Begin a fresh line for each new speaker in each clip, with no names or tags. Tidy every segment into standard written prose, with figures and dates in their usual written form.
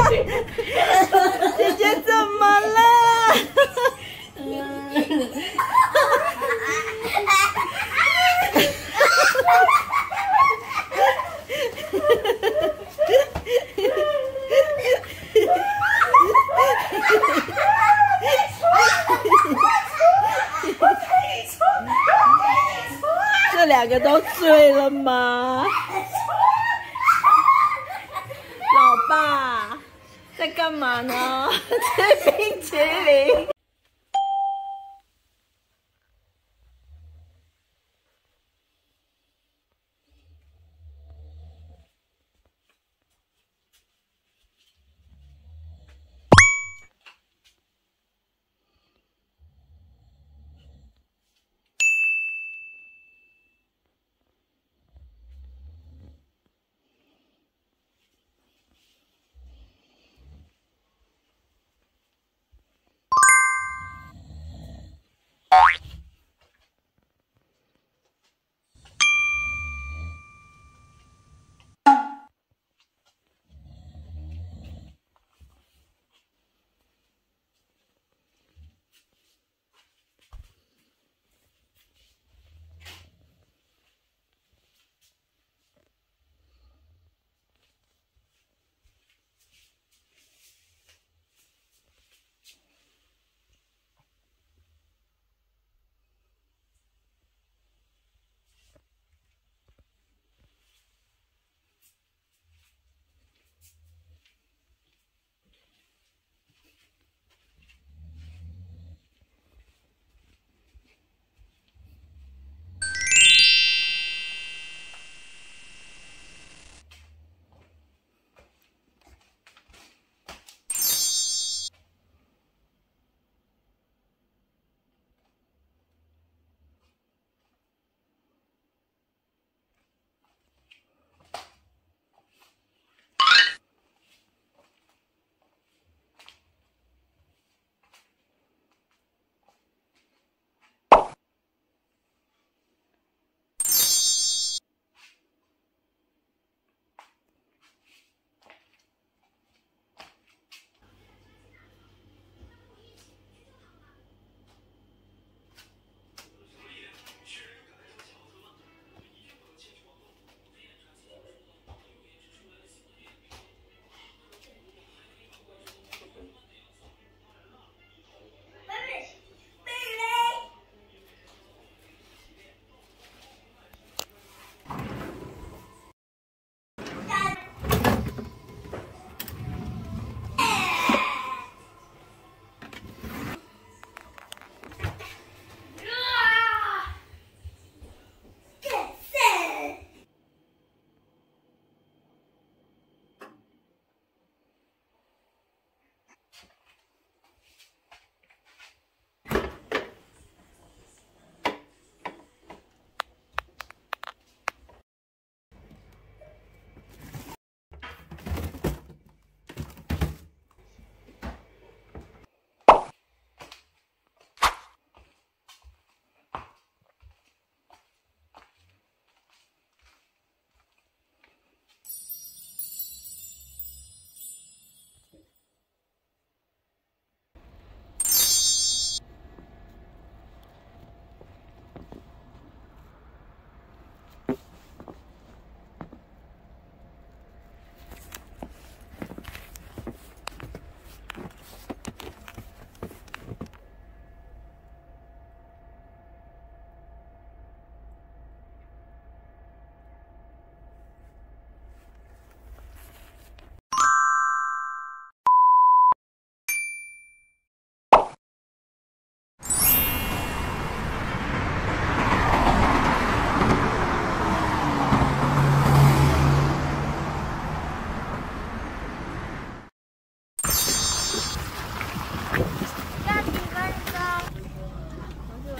姐姐怎么了？这两个都醉了吗？老爸在干嘛呢？吃冰淇淋。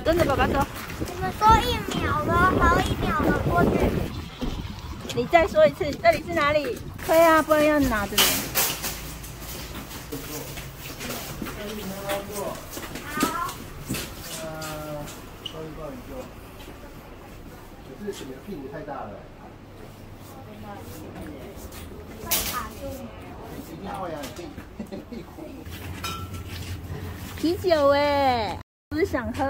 跟着爸爸走。
你们说1秒了，还有1秒了，过去。
你再说一次，这里是哪里？对啊，不然要拿着。
好。
抱一抱。可是你的屁股太大了。
会卡住。
一定会啊，你
啤酒哎，不是想喝。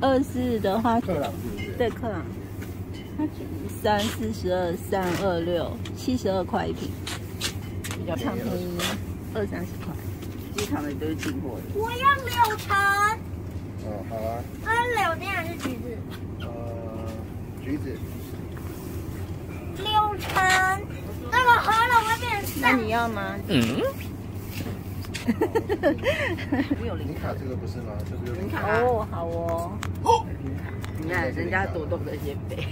24的话，
克朗是不是？
对，克朗，它3、42、326、72块一瓶，比较便宜，20、30块。机场的都是进货的。
我要柳橙。
哦，好啊。
柳丁还是橘子？
橘子。
柳橙，这个喝了会变
那
善。
你要吗？没有零
卡这个不是吗？这个有零卡。
哦，好哦。
你看人家多动的减肥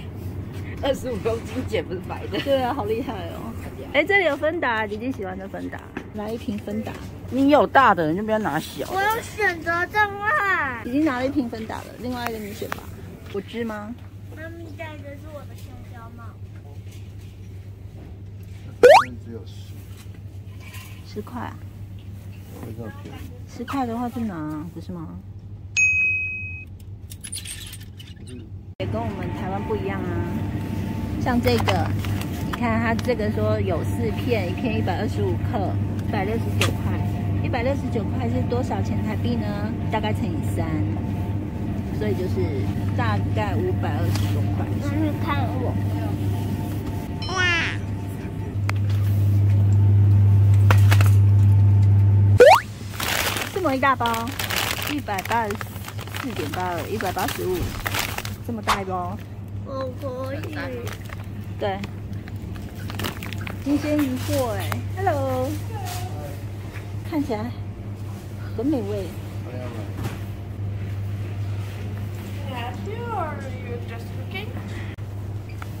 ，25公斤减不是白的。
对啊，好厉害哦！哎，这里有芬达，姐姐喜欢的芬达，来一瓶芬达。
你有大的，你就不要拿小
我有选择障碍。
已经拿了一瓶芬达了，另外一个你选吧。果汁吗？
妈咪戴的是我的香蕉帽。
只有
10块啊
会这么便宜？
10块的话就拿，不是吗？也跟我们台湾不一样啊。像这个，你看它这个说有4片，一片125克，169块。169块是多少钱台币呢？大概乘以3，所以就是大概520多块。
妈咪看我。哇！
这么一大包，184.82，185，这么大一包。
我可以。
对，新鲜鱼货哎 ，Hello， 看起来很美味。
还要买。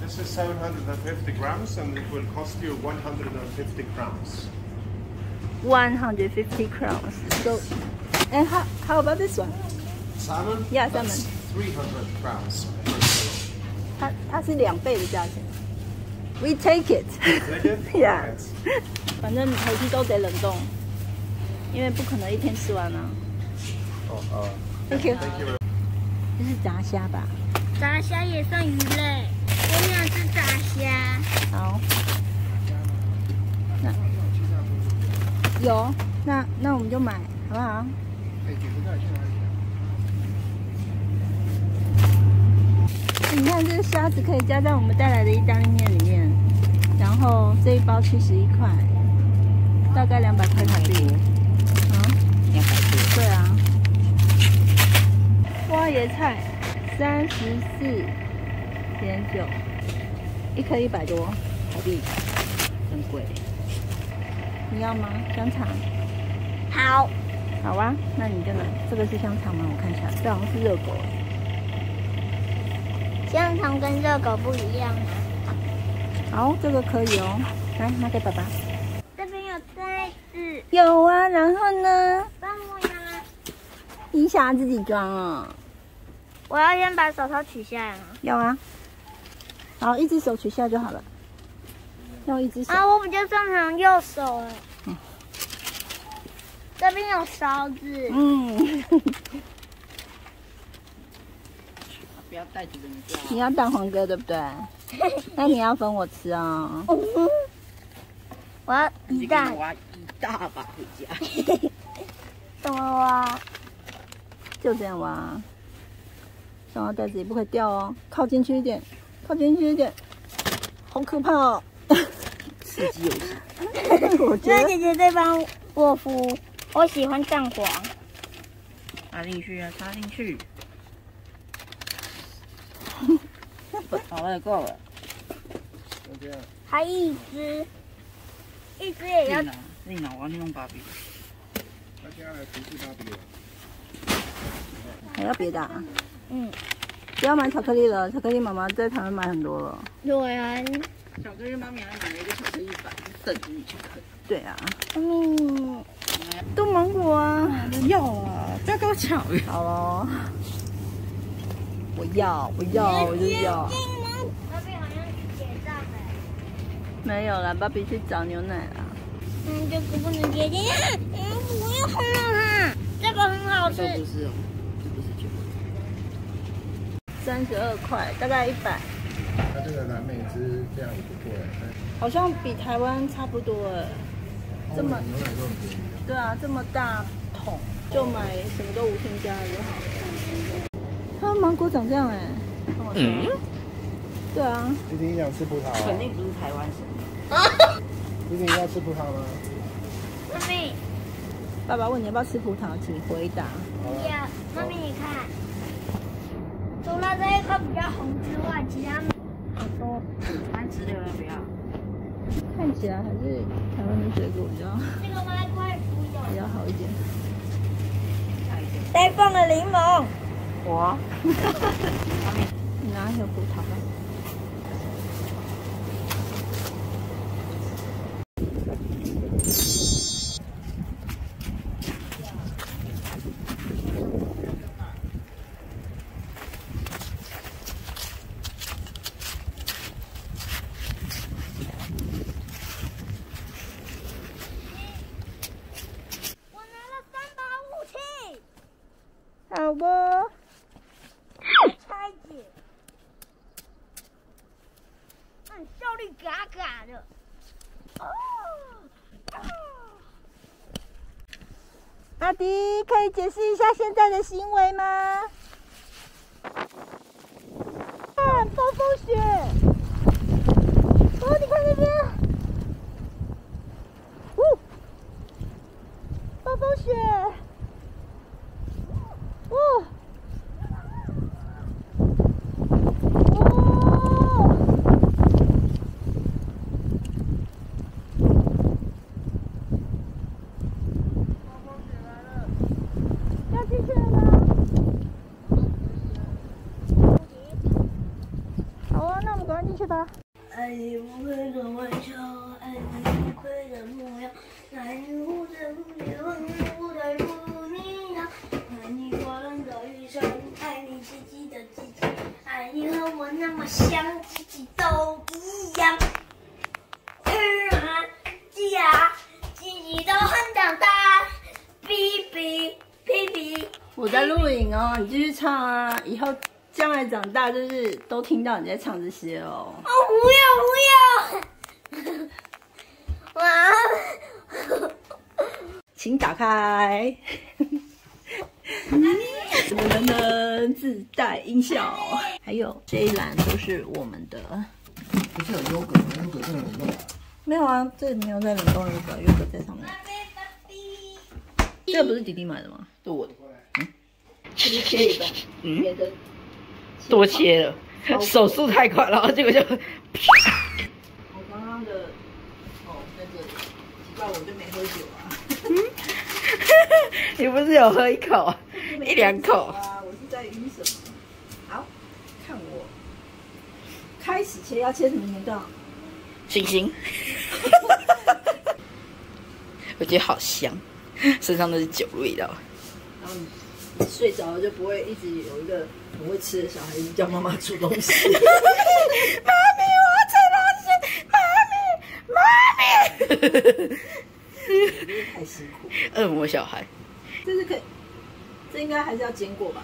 This is 750 grams and it will cost you 150 crowns.
150 crowns. So, and how about this one?
Salmon?
Yeah,
That's
salmon.
300 crowns per kilo.
它是2倍的价钱。We take it.
Take it?
Yeah.
Alright.
反正你回去都得冷冻，因为不可能一天吃完啊。
哦，好。
Thank you.
Thank you.
这是炸虾吧？
炸虾也算鱼类，我想吃炸虾。
好。有，那我们就买，好不好？
哎，姐夫在去哪里？
你看这个虾子可以加在我们带来的意大利面里面，然后这一包71块，大概200块台币。啊
200多。
对啊。花椰菜34.9，1颗100多台币，
真贵。
你要吗？香肠？
好，
好啊，那你就拿这个是香肠吗？我看一下，这好像是热狗。
香肠跟热狗不一样啊。
好，这个可以哦，来拿给爸爸。
这边有袋子，
有啊，然后呢？
帮我拿。
你想要自己装哦？
我要先把手套取下来吗？
要啊。好，一只手取下就好了。用一只手。
啊，我比较擅长右手哎。这边有勺子。
嗯。
不要带着人家。
你要蛋黄哥对不对？那你要分我吃啊、哦。
我要一袋。
我要一大把回家。
怎么挖？
就这样挖。然后袋子也不可以掉哦，靠进去一点，靠进去一点。好可怕哦！
刺激游戏。
我觉得
这姐姐在帮我敷，我喜欢蛋黄。
插进去啊，插进去。好了，够了。
就这样。
还一只，一只也要。
另拿，我要去弄芭比。
那接下来不是芭比了。
还要别的、啊。
嗯。
不要买巧克力了，巧克力妈妈在台湾买很多了。
对啊。
巧克力妈咪还买了一个巧克力板，等着你去啃。
对啊。
嗯。
冻芒果啊！
要啊，不要跟我抢。
好咯。我要，我就要。
那边好像结账哎。
没有啦，芭比去找牛奶啦。
这个不能接近。不要碰到它，这个很好吃。
这不是哦，这不是酒。
32块，大概100。
那这个蓝莓汁这样也不错哎。
好像比台湾差不多哎，这么
牛奶都很便宜。
对啊，这么大桶就买什么都无添加就好了。它芒果长这样哎，对啊，
弟弟你想吃葡萄、
肯定不是台湾生的。
弟弟你要吃葡萄吗？
妈咪，
爸爸问你要不要吃葡萄，请回答。
不要。妈咪，你看，除了这一颗比较红之外，其他好多。
番石榴要不要？
看起来还是台湾的水果比较
这个麦块不
比
有。
较好一点。
再放了柠檬。
我
你拿一个葡萄吧。
我拿了3把武器。
好不？
拆解，效率嘎嘎的。
阿迪，可以解释一下现在的行为吗？看暴风雪！哦，你看那边，暴风雪！哦，要进去了吗？好啊，那我们赶快进去吧。
爱你无愧的微笑，爱你无愧的模样，爱你无在乎的无在乎你呀，爱你花浪的雨声，爱你自己的自己，爱你和我那么像，自己都一样。鸡呀，自己都很长大，哔哔哔哔。
我在录影哦，你继续唱啊，以后将来长大就是都听到你在唱这些哦。
哦，不要！哇！
请打开。能自带音效，还有这一栏都是我们的。
不是有优格吗？优格这种冷冻啊？
没有啊，这里没有在冷冻优格，优格在上面。这个不是弟弟买的吗？
是我的，
这就切一半，别的
多切了，手速太快了，然后结果就，
我刚刚的在这里，奇怪我就没喝酒啊。
你不是有喝一口，一两口？
啊，我是在晕什么？好，看我开始切，要切什么年段？
星星，我觉得好香，身上都是酒味道。
然后你睡着了就不会一直有一个很会吃的小孩子叫妈妈煮东西。妈咪，
我要吃东西，妈咪，妈咪。
太辛苦了，
恶魔小孩。
这是可以，这应该还是要煎过吧？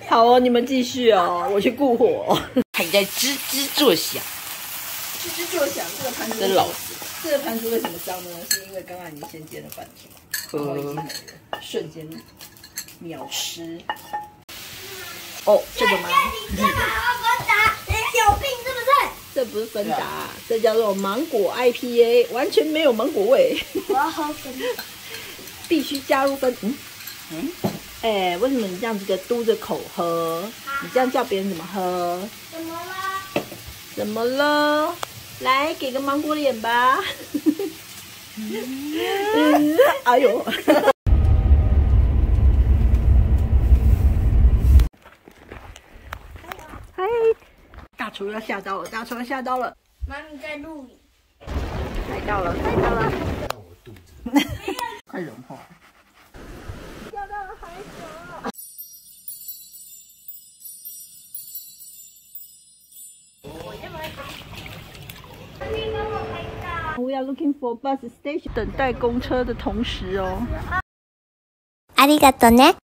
好哦，你们继续哦，我去顾火。
还在吱吱作响，
吱吱作响，这个盘子
真老实。
这个盘子为什么脏呢？是因为刚刚你先煎了饭煮，然后已经没了，瞬间秒失。哦，这个吗？
你干嘛还要分打？你有病是不是？
这不是芬达，这叫做芒果 IPA， 完全没有芒果味，
我要喝芬达。
必须加入哎，为什么你这样子给嘟着口喝？你这样叫别人怎么喝？
怎么了？
怎么了？来，给个芒果脸吧。哎呦！嗨，大厨要下刀了！大厨要下刀了！
妈咪在录影。
来到了，来到了！
让我肚子快融化。
掉到了海水。We are looking for bus station， 等待公车的同时哦。
ありがとね。